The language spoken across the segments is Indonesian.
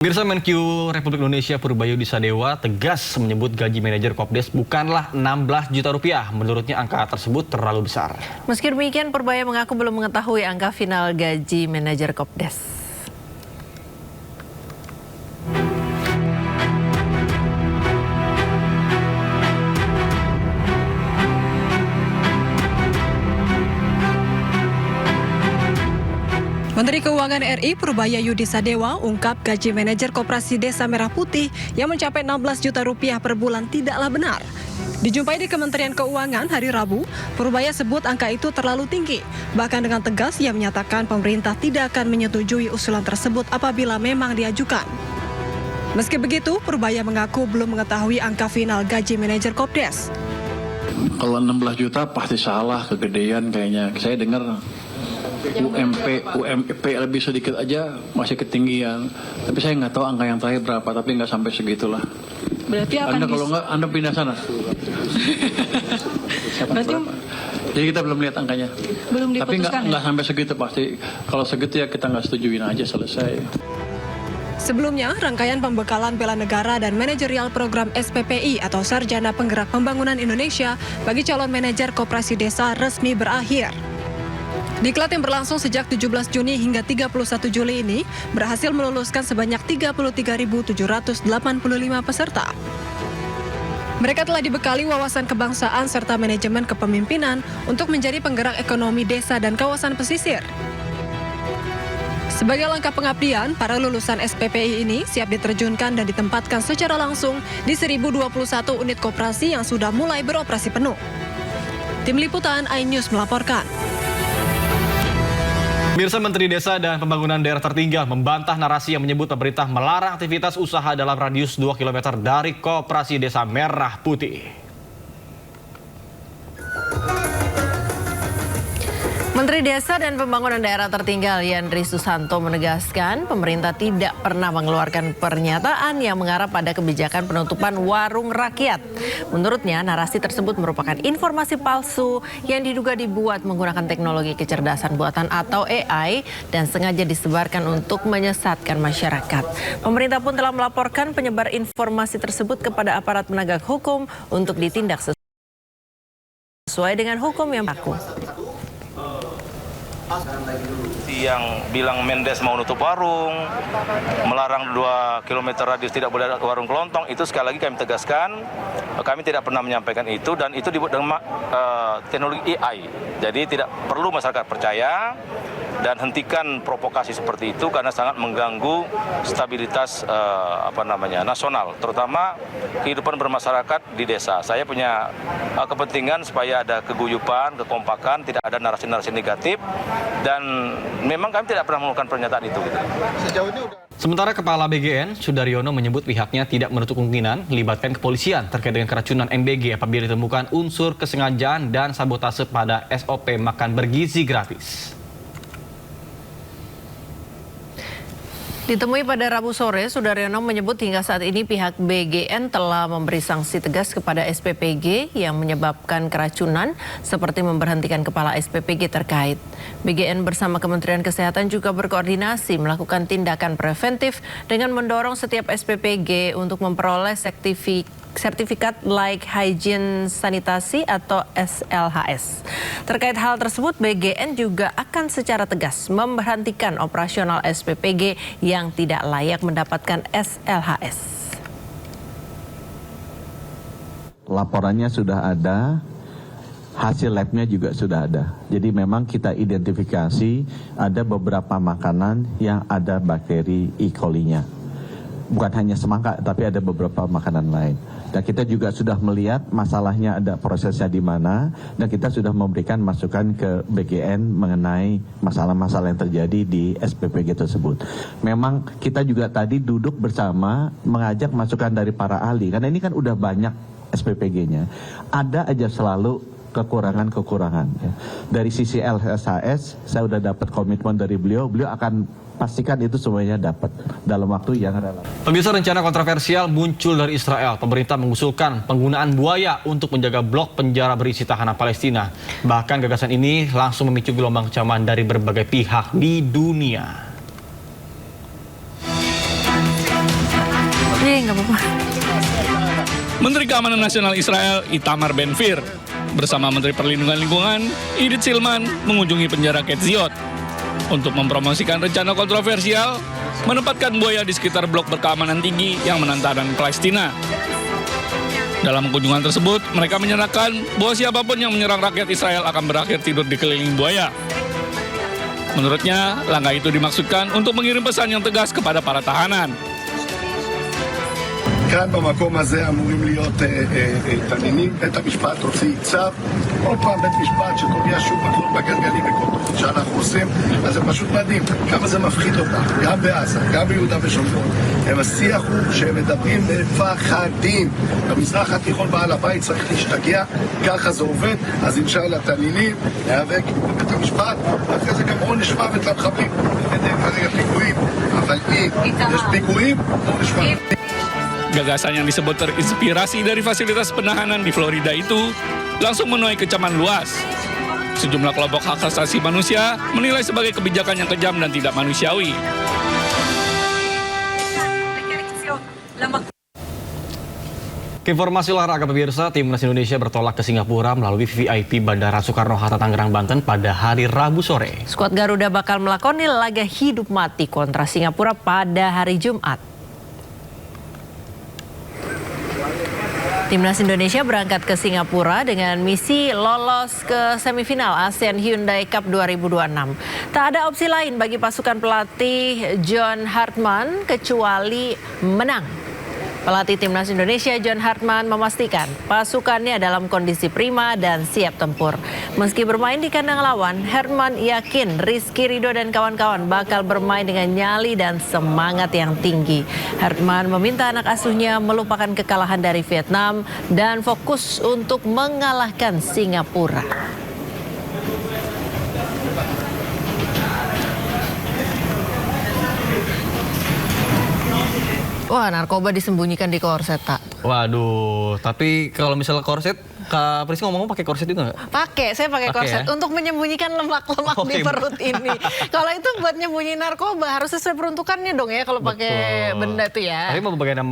Pemirsa, Menkyu Republik Indonesia Purbayu Disadewa tegas menyebut gaji manajer Kopdes bukanlah 16 juta rupiah. Menurutnya angka tersebut terlalu besar. Meski demikian, Purbayu mengaku belum mengetahui angka final gaji manajer Kopdes. Menteri Keuangan RI Purbayu Disadewa ungkap gaji manajer Koperasi Desa Merah Putih yang mencapai 16 juta rupiah per bulan tidaklah benar. Dijumpai di Kementerian Keuangan hari Rabu, Purbayu sebut angka itu terlalu tinggi. Bahkan dengan tegas ia menyatakan pemerintah tidak akan menyetujui usulan tersebut apabila memang diajukan. Meski begitu, Purbayu mengaku belum mengetahui angka final gaji manajer Kopdes. Kalau 16 juta pasti salah, kegedean kayaknya. Saya dengar UMP lebih sedikit aja masih ketinggian. Tapi saya nggak tahu angka yang terakhir berapa, tapi nggak sampai segitulah. Berarti akan kalau nggak, Anda pindah sana. Berarti jadi kita belum lihat angkanya. Belum diputuskan. Tapi nggak sampai segitu pasti. Kalau segitu ya kita nggak setujuin aja, selesai. Sebelumnya, rangkaian pembekalan bela negara dan manajerial program SPPI atau Sarjana Penggerak Pembangunan Indonesia bagi calon manajer koperasi desa resmi berakhir. Diklat yang berlangsung sejak 17 Juni hingga 31 Juli ini berhasil meluluskan sebanyak 33.785 peserta. Mereka telah dibekali wawasan kebangsaan serta manajemen kepemimpinan untuk menjadi penggerak ekonomi desa dan kawasan pesisir. Sebagai langkah pengabdian, para lulusan SPPI ini siap diterjunkan dan ditempatkan secara langsung di 1021 unit koperasi yang sudah mulai beroperasi penuh. Tim Liputan iNews melaporkan. Pemirsa, Menteri Desa dan Pembangunan Daerah Tertinggal membantah narasi yang menyebut pemerintah melarang aktivitas usaha dalam radius 2 km dari Koperasi Desa Merah Putih. Menteri Desa dan Pembangunan Daerah Tertinggal Yandri Susanto menegaskan pemerintah tidak pernah mengeluarkan pernyataan yang mengarah pada kebijakan penutupan warung rakyat. Menurutnya, narasi tersebut merupakan informasi palsu yang diduga dibuat menggunakan teknologi kecerdasan buatan atau AI dan sengaja disebarkan untuk menyesatkan masyarakat. Pemerintah pun telah melaporkan penyebar informasi tersebut kepada aparat penegak hukum untuk ditindak sesuai dengan hukum yang berlaku. Yang bilang Mendes mau nutup warung, melarang 2 km radius tidak boleh ada warung kelontong, itu sekali lagi kami tegaskan, kami tidak pernah menyampaikan itu dan itu dibuat dengan teknologi AI. Jadi tidak perlu masyarakat percaya dan hentikan provokasi seperti itu karena sangat mengganggu stabilitas nasional, terutama kehidupan bermasyarakat di desa. Saya punya kepentingan supaya ada keguyupan, kekompakan, tidak ada narasi-narasi negatif dan memang kami tidak pernah melakukan pernyataan itu. Sementara Kepala BGN, Sudaryono, menyebut pihaknya tidak menutup kemungkinan melibatkan kepolisian terkait dengan keracunan MBG apabila ditemukan unsur kesengajaan dan sabotase pada SOP makan bergizi gratis. Ditemui pada Rabu sore, Sudaryono menyebut hingga saat ini pihak BGN telah memberi sanksi tegas kepada SPPG yang menyebabkan keracunan seperti memberhentikan kepala SPPG terkait. BGN bersama Kementerian Kesehatan juga berkoordinasi melakukan tindakan preventif dengan mendorong setiap SPPG untuk memperoleh sertifikat Like Hygiene Sanitasi atau SLHS. Terkait hal tersebut, BGN juga akan secara tegas memberhentikan operasional SPPG yang tidak layak mendapatkan SLHS. Laporannya sudah ada, hasil labnya juga sudah ada. Jadi memang kita identifikasi ada beberapa makanan yang ada bakteri E. coli-nya. Bukan hanya semangka, tapi ada beberapa makanan lain. Dan kita juga sudah melihat masalahnya ada prosesnya di mana, dan kita sudah memberikan masukan ke BGN mengenai masalah-masalah yang terjadi di SPPG tersebut. Memang kita juga tadi duduk bersama mengajak masukan dari para ahli, karena ini kan udah banyak SPPG-nya. Ada aja selalu kekurangan-kekurangan. Ya. Dari sisi LSHS, saya udah dapat komitmen dari beliau akan pastikan itu semuanya dapat dalam waktu yang relatif. Pemirsa, rencana kontroversial muncul dari Israel. Pemerintah mengusulkan penggunaan buaya untuk menjaga blok penjara berisi tahanan Palestina. Bahkan gagasan ini langsung memicu gelombang kecaman dari berbagai pihak di dunia. nggak apa-apa. Menteri Keamanan Nasional Israel Itamar Ben-Gvir bersama Menteri Perlindungan Lingkungan Idit Silman mengunjungi penjara Ketziot untuk mempromosikan rencana kontroversial menempatkan buaya di sekitar blok berkeamanan tinggi yang menantang Palestina. Dalam kunjungan tersebut, mereka menyatakan bahwa siapapun yang menyerang rakyat Israel akan berakhir tidur di keliling buaya. Menurutnya, langkah itu dimaksudkan untuk mengirim pesan yang tegas kepada para tahanan. כאן במקום הזה אמורים להיות תנינים. בית המשפט הוציא צו, עוד פעם בית משפט שקובע שוב מקלות בגלגלים בכל תוכנית שאנחנו עושים, אז זה פשוט מדהים, כמה זה מפחיד אותם, גם בעזה, גם ביהודה ושומרון. השיח הוא שהם מדברים מפחדים. במזרח התיכון בעל הבית צריך להשתגע, ככה זה עובד, אז אינשאללה תנינים, להיאבק בבית המשפט, ואחרי זה גם עונש מוות למחבלים. אין כרגע פיגועים, אבל אם יש פיגועים, עונש מוות. Gagasan yang disebut terinspirasi dari fasilitas penahanan di Florida itu langsung menuai kecaman luas. Sejumlah kelompok hak asasi manusia menilai sebagai kebijakan yang kejam dan tidak manusiawi. Informasi olahraga pemirsa, Timnas Indonesia bertolak ke Singapura melalui VIP Bandara Soekarno-Hatta Tangerang, Banten pada hari Rabu sore. Skuad Garuda bakal melakoni laga hidup mati kontra Singapura pada hari Jumat. Timnas Indonesia berangkat ke Singapura dengan misi lolos ke semifinal ASEAN Hyundai Cup 2026. Tak ada opsi lain bagi pasukan pelatih John Hartman kecuali menang. Pelatih Timnas Indonesia John Hartman memastikan pasukannya dalam kondisi prima dan siap tempur. Meski bermain di kandang lawan, Hartman yakin Rizky Ridho dan kawan-kawan bakal bermain dengan nyali dan semangat yang tinggi. Hartman meminta anak asuhnya melupakan kekalahan dari Vietnam dan fokus untuk mengalahkan Singapura. Wah, narkoba disembunyikan di korset, tak? Waduh, tapi kalau misalnya korset, Kak Priska ngomong pakai korset juga nggak? Pakai, saya pakai korset ya? untuk menyembunyikan lemak-lemak di perut ini. Kalau itu buat nyembunyiin narkoba harus sesuai peruntukannya dong ya kalau pakai benda itu ya. Tapi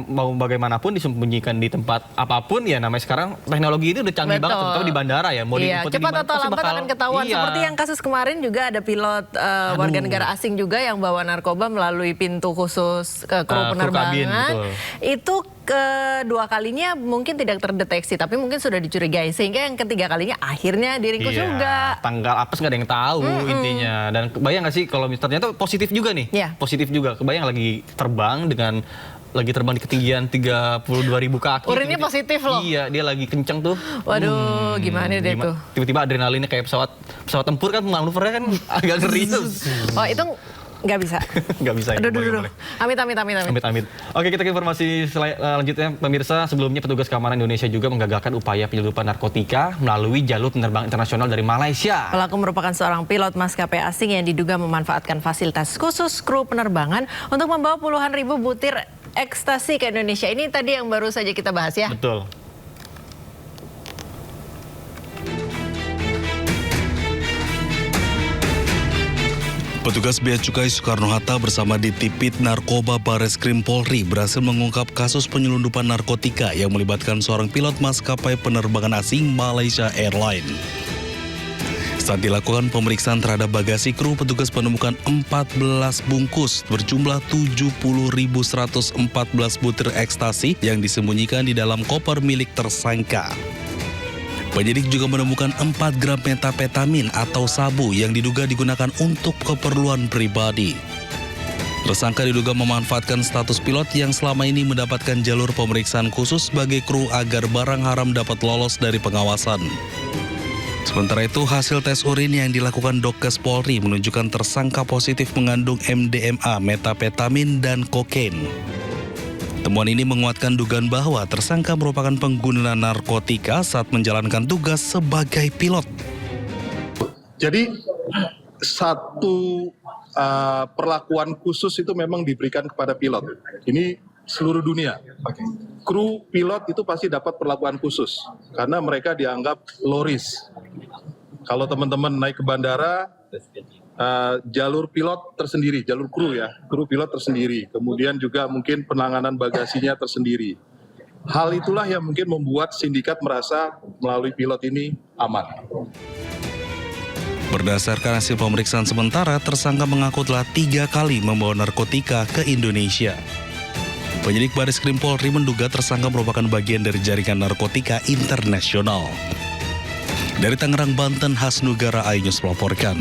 mau bagaimanapun disembunyikan di tempat apapun ya, namanya sekarang teknologi ini udah canggih banget, terutama di bandara ya. Mau Iya, diikuti cepat atau lambat akan ketahuan. Iya. Seperti yang kasus kemarin juga ada pilot warga negara asing juga yang bawa narkoba melalui pintu khusus kru penerbangan. Kabin, itu kedua kalinya mungkin tidak terdeteksi, tapi mungkin sudah dicurigai. Sehingga yang ketiga kalinya akhirnya diringkus juga. Tanggal apa nggak ada yang tahu intinya. Dan kebayang nggak sih kalau ternyata positif juga nih? Yeah. Positif juga. Kebayang lagi terbang di ketinggian 32.000 kaki. Urinnya positif loh. Iya, dia lagi kenceng tuh. Waduh, gimana deh tuh. Tiba-tiba adrenalinnya kayak pesawat tempur kan, manuvernya kan agak ngeri tuh. Oh, itu nggak bisa. Nggak bisa ya. Aduh. Amit. Oke, kita ke informasi selanjutnya pemirsa. Sebelumnya petugas keamanan Indonesia juga menggagalkan upaya penyelundupan narkotika melalui jalur penerbangan internasional dari Malaysia. Pelaku merupakan seorang pilot maskapai asing yang diduga memanfaatkan fasilitas khusus kru penerbangan untuk membawa puluhan ribu butir ekstasi ke Indonesia. Ini tadi yang baru saja kita bahas ya. Betul. Petugas Bea Cukai Soekarno-Hatta bersama Ditipid Narkoba Bareskrim Polri berhasil mengungkap kasus penyelundupan narkotika yang melibatkan seorang pilot maskapai penerbangan asing Malaysia Airlines. Saat dilakukan pemeriksaan terhadap bagasi kru, petugas menemukan 14 bungkus berjumlah 70.114 butir ekstasi yang disembunyikan di dalam koper milik tersangka. Penyidik juga menemukan 4 gram metapetamin atau sabu yang diduga digunakan untuk keperluan pribadi. Tersangka diduga memanfaatkan status pilot yang selama ini mendapatkan jalur pemeriksaan khusus sebagai kru agar barang haram dapat lolos dari pengawasan. Sementara itu, hasil tes urin yang dilakukan Dokes Polri menunjukkan tersangka positif mengandung MDMA, metapetamin, dan kokain. Temuan ini menguatkan dugaan bahwa tersangka merupakan pengguna narkotika saat menjalankan tugas sebagai pilot. Jadi satu perlakuan khusus itu memang diberikan kepada pilot. Ini seluruh dunia. Kru pilot itu pasti dapat perlakuan khusus karena mereka dianggap low risk. Kalau teman-teman naik ke bandara, jalur pilot tersendiri, jalur kru ya, kru pilot tersendiri. Kemudian juga mungkin penanganan bagasinya tersendiri. Hal itulah yang mungkin membuat sindikat merasa melalui pilot ini aman. Berdasarkan hasil pemeriksaan sementara, tersangka mengaku telah 3 kali membawa narkotika ke Indonesia. Penyidik Bareskrim Polri menduga tersangka merupakan bagian dari jaringan narkotika internasional. Dari Tangerang, Banten, Hasnugara Ayus melaporkan.